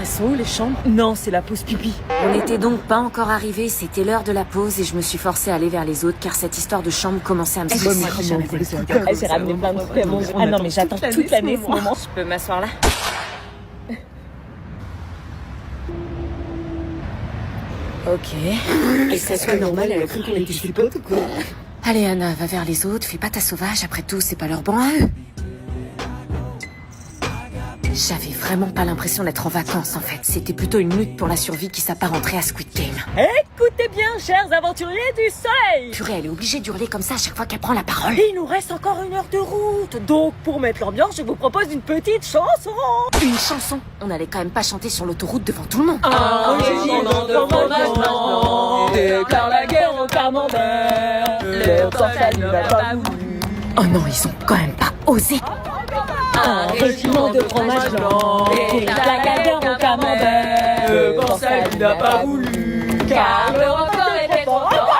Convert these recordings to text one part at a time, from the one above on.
sont où les chambres? Non, c'est la pause pipi. On n'était donc pas encore arrivés, c'était l'heure de la pause et je me suis forcée à aller vers les autres car cette histoire de chambre commençait à me stresser. Elle s'est ramené plein de trucs à manger. Ah non, mais j'attends toute l'année ce moment. Je peux m'asseoir là? Ok. Et ça soit normal, elle a cru qu'on était ses potes ou quoi? Allez Anna, va vers les autres, fais pas ta sauvage, après tout c'est pas leur banc à eux. J'avais vraiment pas l'impression d'être en vacances en fait, c'était plutôt une lutte pour la survie qui s'apparenterait à Squid Game. Écoutez bien, chers aventuriers du soleil! Purée, elle est obligée d'hurler comme ça à chaque fois qu'elle prend la parole. Il nous reste encore 1 heure de route, donc pour mettre l'ambiance, je vous propose une petite chanson. Une chanson? On n'allait quand même pas chanter sur l'autoroute devant tout le monde. Un régiment de fromage blanc déclare la guerre au camembert. Leur sorcière n'a pas voulu. Oh non, ils ont quand même pas osé. Un régiment de fromage blanc déclare la guerre au camembert. Le corsaire n'a pas voulu, car le record était trop fort.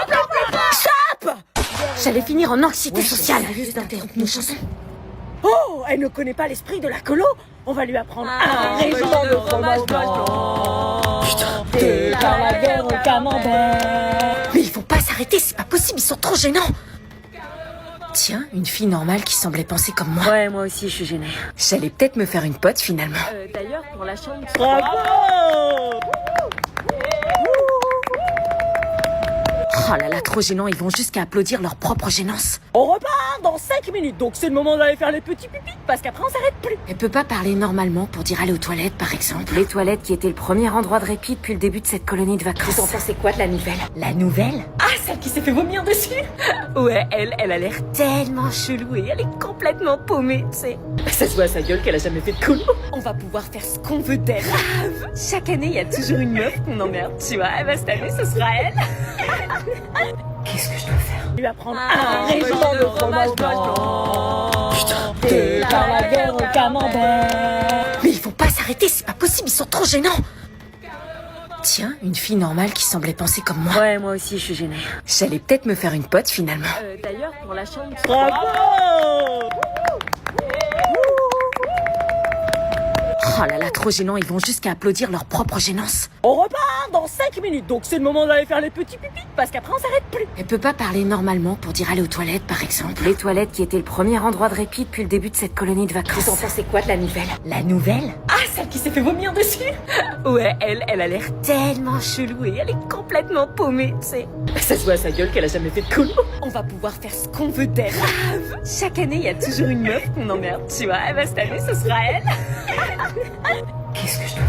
Stop! J'allais finir en anxiété sociale. Juste d'interrompre nos chansons. Oh, elle ne connaît pas l'esprit de la colo. On va lui apprendre un régiment de fromage blanc. Putain. Déclare la guerre au camembert. Mais ils vont pas s'arrêter, c'est pas possible, ils sont trop gênants. Tiens, une fille normale qui semblait penser comme moi. Ouais, moi aussi, je suis gênée. J'allais peut-être me faire une pote finalement. D'ailleurs, pour la chambre... Bravo! Oh là là, trop gênant, ils vont jusqu'à applaudir leur propre gênance. On repart dans 5 minutes, donc c'est le moment d'aller faire les petits pipis, parce qu'après on s'arrête plus. Elle peut pas parler normalement pour dire aller aux toilettes par exemple. Les toilettes qui étaient le premier endroit de répit depuis le début de cette colonie de vacances. Vous en pensez quoi de la nouvelle? La nouvelle? Ah, celle qui s'est fait vomir dessus? Ouais, elle a l'air Tellement chelou et elle est complètement paumée, tu sais. Ça se voit à sa gueule qu'elle a jamais fait de colo. On va pouvoir faire ce qu'on veut d'elle. Chaque année, il y a toujours une meuf qu'on emmerde, tu vois. Eh ben, cette année, ce sera elle. Qu'est-ce que je dois faire? Lui apprendre un régiment de fromage blanc. Putain. Déclare la guerre au camembert. Mais ils vont pas s'arrêter, c'est pas possible, ils sont trop gênants. Tiens, une fille normale qui semblait penser comme moi. Ouais, moi aussi, je suis gênée. J'allais peut-être me faire une pote finalement. D'ailleurs, pour la chambre... Bravo! Oh là là, trop gênant, ils vont jusqu'à applaudir leur propre gênance. On repart dans 5 minutes, donc c'est le moment d'aller faire les petits pipis, parce qu'après on s'arrête plus. Elle peut pas parler normalement pour dire aller aux toilettes par exemple. Les toilettes qui étaient le premier endroit de répit depuis le début de cette colonie de vacances. Vous en pensez quoi de la nouvelle? La nouvelle? Ah, celle qui s'est fait vomir dessus? Ouais, elle a l'air Tellement chelou et elle est complètement paumée, tu sais. Ça se voit à sa gueule qu'elle a jamais fait de colo. On va pouvoir faire ce qu'on veut d'elle. Chaque année, il y a toujours une meuf qu'on emmerde, tu vois. Eh ben, cette année, ce sera elle. Qu'est-ce que je dois